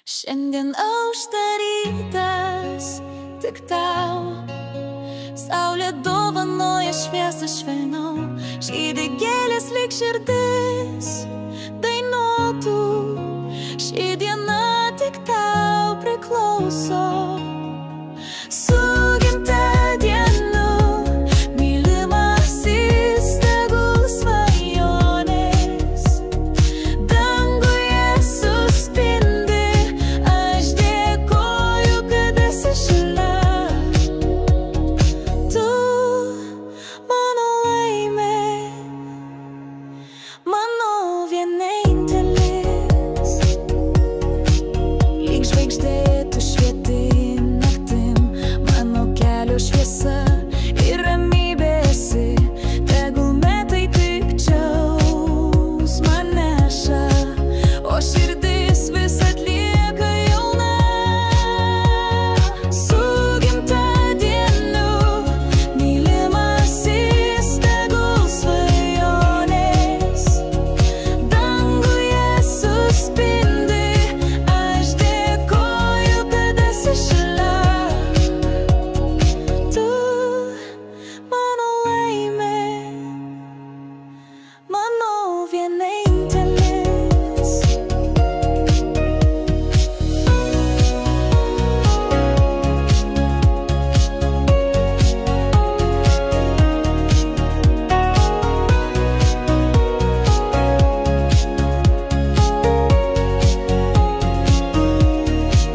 Šiandien aušta rytas tik tau, saulė dovanoja šviesą švelniau, žydi gėlės lyg širdis dainuotų. Ši diena tik tau priklauso. Su gimtadieniu, mylimasis, tegul svajonės danguje suspindi. Aš dėkoju, kad esi šalia. Tu mano laimė, mano vienintelis. Lyg žvaigždė tu švieti naktim, mano kelio šviesa ir ramybė esi. Tegul metai tik džiaugsmą neša, o širdis vis atlieka jauna. Su gimtadieniu, mylimasis, tegul svajonės danguje suspindi. Aš dėkoju, kad esi šalia. Tu mano laimė, mano vienintelis.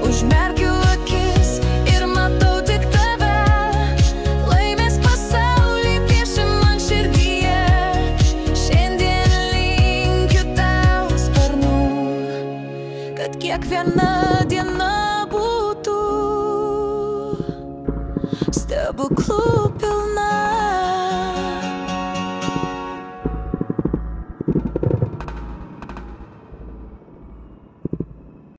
Užmerkiu akis ir matau tik tave, laimės pasaulį pieši man širdyje. Šiandien linkiu tau sparnų, kad kiekviena diena būtų stebuklų pilna.